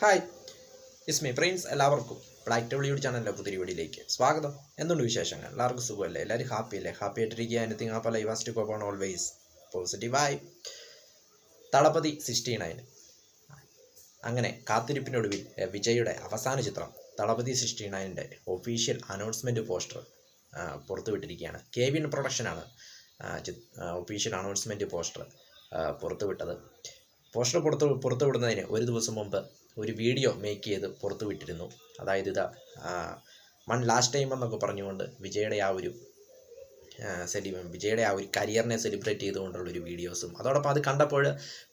Hi, it's me Prince. എല്ലാവർക്കും black table YouTube ചാനലിലെ പുതിയ വീഡിയോയിലേക്ക് സ്വാഗതം. എന്തുണ്ട് വിശേഷങ്ങൾ? എല്ലാവർക്കും സുഖമല്ലേ? എല്ലാവരും ഹാപ്പി അല്ലേ? ഹാപ്പി ആയിട്ടിരിക്കുക. Anything happy life was to go on always പോസിറ്റീവായി. തളപതി 69 അങ്ങനെ കാത്തിരിപ്പിനൊടുവിൽ വിജയുടെ അവസാന ചിത്രം തളപതി 69ൻ്റെ ഒഫീഷ്യൽ അനൗൺസ്മെൻറ്റ് പോസ്റ്റർ പുറത്തുവിട്ടിരിക്കുകയാണ്. കെവിൻ പ്രൊഡക്ഷനാണ് ഒഫീഷ്യൽ അനൗൺസ്മെൻറ്റ് പോസ്റ്റർ പുറത്തുവിട്ടത്. പോസ്റ്റർ പുറത്തുവിടുന്നതിന് ഒരു ദിവസം മുമ്പ് ഒരു വീഡിയോ മേക്ക് ചെയ്ത് പുറത്തുവിട്ടിരുന്നു. അതായത് വൺ ലാസ്റ്റ് ടൈം എന്നൊക്കെ പറഞ്ഞുകൊണ്ട് വിജയുടെ ആ ഒരു കരിയറിനെ സെലിബ്രേറ്റ് ചെയ്തുകൊണ്ടുള്ളൊരു വീഡിയോസും, അതോടൊപ്പം അത് കണ്ടപ്പോൾ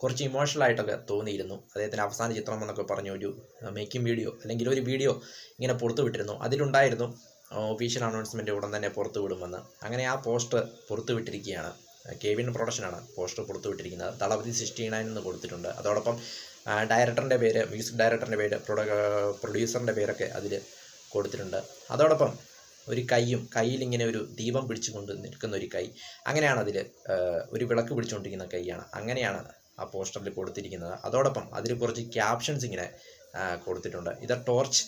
കുറച്ച് ഇമോഷണലായിട്ടൊക്കെ തോന്നിയിരുന്നു. അദ്ദേഹത്തിൻ്റെ അവസാന ചിത്രം എന്നൊക്കെ പറഞ്ഞ ഒരു മേക്കിംഗ് വീഡിയോ അല്ലെങ്കിൽ ഒരു വീഡിയോ ഇങ്ങനെ പുറത്തുവിട്ടിരുന്നു. അതിലുണ്ടായിരുന്നു ഒഫീഷ്യൽ അനൗൺസ്മെൻറ്റ് ഉടൻ തന്നെ പുറത്തുവിടുമെന്ന്. അങ്ങനെ ആ പോസ്റ്റർ പുറത്തുവിട്ടിരിക്കുകയാണ്. കെവിൻ പ്രൊഡക്ഷനാണ് പോസ്റ്റർ പുറത്തുവിട്ടിരിക്കുന്നത്. തളപതി 69 എന്ന് കൊടുത്തിട്ടുണ്ട്. അതോടൊപ്പം ഡയറക്ടറിൻ്റെ പേര്, മ്യൂസിക് ഡയറക്ടറിൻ്റെ പേര്, പ്രൊഡ്യൂസറിൻ്റെ പേരൊക്കെ അതിൽ കൊടുത്തിട്ടുണ്ട്. അതോടൊപ്പം ഒരു കയ്യിലിങ്ങനെ ഒരു ദീപം പിടിച്ചുകൊണ്ട് നിൽക്കുന്ന ഒരു കൈ, അങ്ങനെയാണ് അതിൽ ഒരു വിളക്ക് പിടിച്ചുകൊണ്ടിരിക്കുന്ന കൈയാണ്. അങ്ങനെയാണ് ആ പോസ്റ്ററിൽ കൊടുത്തിരിക്കുന്നത്. അതോടൊപ്പം അതിൽ കുറച്ച് ക്യാപ്ഷൻസ് ഇങ്ങനെ കൊടുത്തിട്ടുണ്ട്. ഇത് torch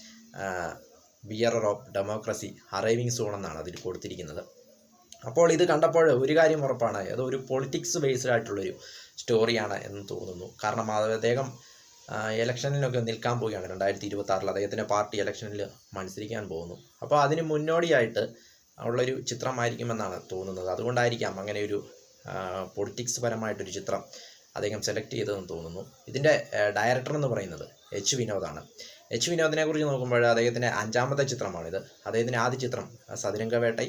bearer of democracy arriving soon എന്നാണ് അതിൽ കൊടുത്തിരിക്കുന്നത്. അപ്പോൾ ഇത് കണ്ടപ്പോൾ ഒരു കാര്യം ഉറപ്പാണ്, അത് ഒരു പൊളിറ്റിക്സ് ബേസ്ഡ് ആയിട്ടുള്ളൊരു സ്റ്റോറിയാണ് എന്ന് തോന്നുന്നു. കാരണം അദ്ദേഹം ഇലക്ഷനിലൊക്കെ നിൽക്കാൻ പോവുകയാണ്. 2026 അദ്ദേഹത്തിൻ്റെ പാർട്ടി ഇലക്ഷനിൽ മത്സരിക്കാൻ പോകുന്നു. അപ്പോൾ അതിന് മുന്നോടിയായിട്ട് ഉള്ളൊരു ചിത്രമായിരിക്കുമെന്നാണ് തോന്നുന്നത്. അതുകൊണ്ടായിരിക്കാം അങ്ങനെ ഒരു പൊളിറ്റിക്സ് പരമായിട്ടൊരു ചിത്രം അദ്ദേഹം സെലക്ട് ചെയ്തതെന്ന് തോന്നുന്നു. ഇതിൻ്റെ ഡയറക്ടർ എന്ന് പറയുന്നത് എച്ച് വിനോദാണ്. എച്ച് വിനോദിനെ കുറിച്ച് നോക്കുമ്പോൾ അദ്ദേഹത്തിൻ്റെ 5ാമത്തെ ചിത്രമാണിത്. അദ്ദേഹത്തിൻ്റെ ആദ്യ ചിത്രം സതിരംഗവേട്ടൈ,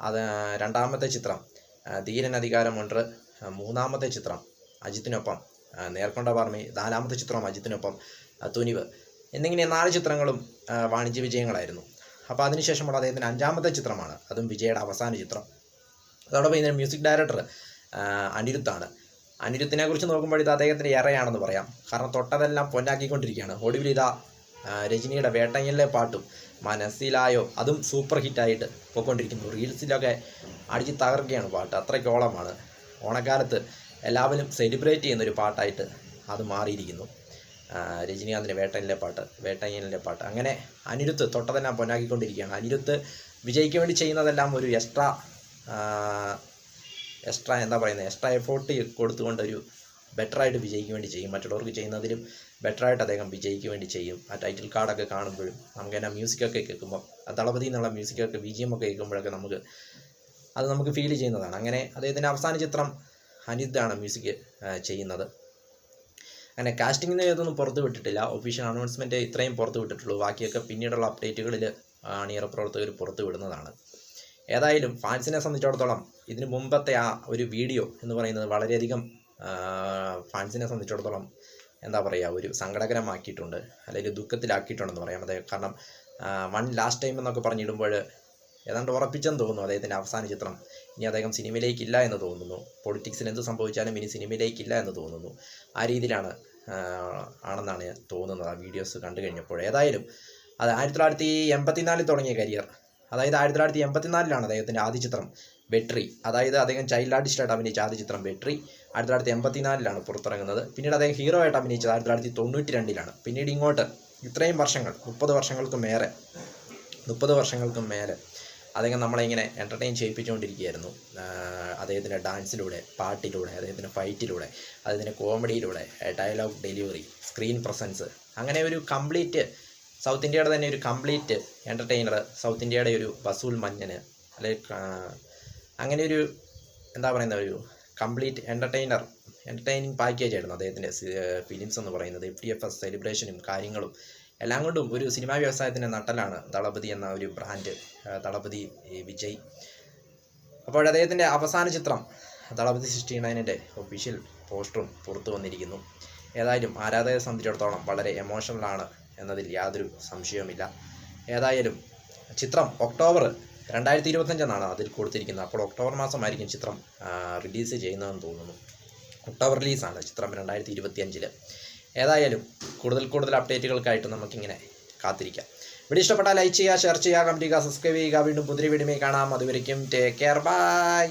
അത് 2ാമത്തെ ചിത്രം ധീരൻ അധികാരമുണ്ട്, 3ാമത്തെ ചിത്രം അജിത്തിനൊപ്പം നേർക്കൊണ്ട പാർമി, 4ാമത്തെ ചിത്രം അജിത്തിനൊപ്പം തുനിവ് എന്നിങ്ങനെ 4 ചിത്രങ്ങളും വാണിജ്യ വിജയങ്ങളായിരുന്നു. അപ്പോൾ അതിനുശേഷമുള്ള അദ്ദേഹത്തിൻ്റെ 5ാമത്തെ ചിത്രമാണ്, അതും വിജയുടെ അവസാന ചിത്രം. അതോടൊപ്പം ഇതിൻ്റെ മ്യൂസിക് ഡയറക്ടർ അനിരുദ്ധാണ്. അനിരുദ്ധിനെ കുറിച്ച് നോക്കുമ്പോൾ ഇത് അദ്ദേഹത്തിൻ്റെ ഇറയാണെന്ന് പറയാം. കാരണം തൊട്ടതെല്ലാം പൊന്നാക്കിക്കൊണ്ടിരിക്കുകയാണ്. ഒടുവിൽ ഇതാ രജനിയുടെ വേട്ടയിലെ പാട്ടും മനസ്സിലായോ, അതും സൂപ്പർ ഹിറ്റായിട്ട് പോയിക്കൊണ്ടിരിക്കുന്നു. റീൽസിലൊക്കെ അടിച്ച് തകർക്കുകയാണ് പാട്ട്. അത്രയ്ക്കോളമാണ്. ഓണക്കാലത്ത് എല്ലാവരും സെലിബ്രേറ്റ് ചെയ്യുന്നൊരു പാട്ടായിട്ട് അത് മാറിയിരിക്കുന്നു. രജനീകാന്തിൻ്റെ വേട്ടയിലെ പാട്ട്. അങ്ങനെ അനിരുദ്ധ് തൊട്ടതെല്ലാം പൊന്നാക്കിക്കൊണ്ടിരിക്കുകയാണ്. അനിരുദ്ധ് വിജയ്ക്ക് വേണ്ടി ചെയ്യുന്നതെല്ലാം ഒരു എക്സ്ട്രാ എഫോർട്ട് കൊടുത്തുകൊണ്ടൊരു ബെറ്ററായിട്ട് വിജയ്ക്ക് വേണ്ടി ചെയ്യും. മറ്റുള്ളവർക്ക് ചെയ്യുന്നതിലും ബെറ്ററായിട്ട് അദ്ദേഹം വിജയ്ക്ക് വേണ്ടി ചെയ്യും. ആ ടൈറ്റിൽ കാർഡൊക്കെ കാണുമ്പോഴും നമുക്ക് തന്നെ മ്യൂസിക്കൊക്കെ കേൾക്കുമ്പോൾ, തളപതി എന്നുള്ള മ്യൂസിക്കൊക്കെ BGM ഒക്കെ കേൾക്കുമ്പോഴൊക്കെ നമുക്ക് ഫീൽ ചെയ്യുന്നതാണ്. അങ്ങനെ അദ്ദേഹത്തിൻ്റെ അവസാന ചിത്രം അനിരുദ്ധാണ് മ്യൂസിക് ചെയ്യുന്നത്. അങ്ങനെ കാസ്റ്റിങ്ങിന് ഇതൊന്നും പുറത്ത് വിട്ടിട്ടില്ല. ഒഫീഷ്യൽ അനൗൺസ്മെൻറ്റ് ഇത്രയും പുറത്ത് വിട്ടിട്ടുള്ളൂ. ബാക്കിയൊക്കെ പിന്നീടുള്ള അപ്ഡേറ്റുകളിൽ അണിയറ പ്രവർത്തകർ പുറത്ത് വിടുന്നതാണ്. ഏതായാലും ഫാൻസിനെ സംബന്ധിച്ചിടത്തോളം ഇതിന് മുമ്പത്തെ ആ ഒരു വീഡിയോ എന്ന് പറയുന്നത് വളരെയധികം ഫാൻസിനെ സംബന്ധിച്ചിടത്തോളം ഒരു സങ്കടകരമാക്കിയിട്ടുണ്ട്, അല്ലെങ്കിൽ ദുഃഖത്തിലാക്കിയിട്ടുണ്ടെന്ന് പറയാം. കാരണം വൺ ലാസ്റ്റ് ടൈം എന്നൊക്കെ പറഞ്ഞിടുമ്പോൾ ഏതാണ്ട് ഉറപ്പിച്ചെന്ന് തോന്നുന്നു അദ്ദേഹത്തിൻ്റെ അവസാന ചിത്രം ഇനി അദ്ദേഹം സിനിമയിലേക്കില്ല എന്ന് തോന്നുന്നു. പൊളിറ്റിക്സിൽ എന്ത് സംഭവിച്ചാലും ഇനി സിനിമയിലേക്കില്ല എന്ന് തോന്നുന്നു. ആ രീതിയിലാണ് ആണെന്നാണ് തോന്നുന്നത് ആ വീഡിയോസ് കണ്ടു കഴിഞ്ഞപ്പോൾ. ഏതായാലും അത് 1984 തുടങ്ങിയ കരിയർ, അതായത് 1984 അദ്ദേഹത്തിൻ്റെ ആദ്യ ചിത്രം വെട്രി, അതായത് അദ്ദേഹം ചൈൽഡ് ആർട്ടിസ്റ്റായിട്ട് അഭിനയിച്ച ആദ്യ ചിത്രം വെട്രി 1984 പുറത്തിറങ്ങുന്നത്. പിന്നീട് അദ്ദേഹം ഹീറോ ആയിട്ട് അഭിനയിച്ചത് 1992 പിന്നീട് ഇങ്ങോട്ട് ഇത്രയും വർഷങ്ങൾ, 30 വർഷങ്ങൾക്കും മേലെ അദ്ദേഹം നമ്മളെ ഇങ്ങനെ എൻ്റർടൈൻ ചെയ്യിപ്പിച്ചുകൊണ്ടിരിക്കുകയായിരുന്നു. അദ്ദേഹത്തിൻ്റെ ഡാൻസിലൂടെ, പാട്ടിലൂടെ, അദ്ദേഹത്തിൻ്റെ ഫൈറ്റിലൂടെ, അദ്ദേഹത്തിൻ്റെ കോമഡിയിലൂടെ, ഡയലോഗ് ഡെലിവറി, സ്ക്രീൻ പ്രസൻസ്, അങ്ങനെ ഒരു കംപ്ലീറ്റ് സൗത്ത് ഇന്ത്യയുടെ തന്നെ ഒരു കംപ്ലീറ്റ് എൻ്റർടൈനർ, സൗത്ത് ഇന്ത്യയുടെ ഒരു വസൂൽ മഞ്ഞന്, അല്ലെങ്കിൽ അങ്ങനെ ഒരു ഒരു കംപ്ലീറ്റ് എൻ്റർടൈനിങ് പാക്കേജ് ആയിരുന്നു അദ്ദേഹത്തിൻ്റെ ഫിലിംസ് എന്ന് പറയുന്നത്. FTFS സെലിബ്രേഷനും കാര്യങ്ങളും എല്ലാം കൊണ്ടും ഒരു സിനിമാ വ്യവസായത്തിൻ്റെ നട്ടലാണ് തളപതി എന്ന ഒരു ബ്രാൻഡ്, തളപതി വിജയ്. അപ്പോൾ അദ്ദേഹത്തിൻ്റെ അവസാന ചിത്രം തളപതി 69ൻ്റെ ഒഫീഷ്യൽ പോസ്റ്ററും പുറത്തു വന്നിരിക്കുന്നു. ഏതായാലും ആരാധകരെ സംബന്ധിച്ചിടത്തോളം വളരെ എമോഷണലാണ് എന്നതിൽ യാതൊരു സംശയവുമില്ല. ഏതായാലും ചിത്രം ഒക്ടോബർ 2025 അതിൽ കൊടുത്തിരിക്കുന്നത്. അപ്പോൾ ഒക്ടോബർ മാസമായിരിക്കും ചിത്രം റിലീസ് ചെയ്യുന്നതെന്ന് തോന്നുന്നു. ഒക്ടോബർ റിലീസാണ് ചിത്രം 2025. ഏതായാലും കൂടുതൽ അപ്ഡേറ്റുകൾക്കായിട്ട് നമുക്കിങ്ങനെ കാത്തിരിക്കാം. വീഡിയോ ഇഷ്ടപ്പെട്ടാൽ ലൈക്ക് ചെയ്യുക, ഷെയർ ചെയ്യുക, കമൻറ്റ് ചെയ്യുക, സബ്സ്ക്രൈബ് ചെയ്യുക. വീണ്ടും പുതിയ വീഡിയോയിൽ കാണാം. അതുവരയ്ക്കും ടേക്ക് കെയർ, ബൈ.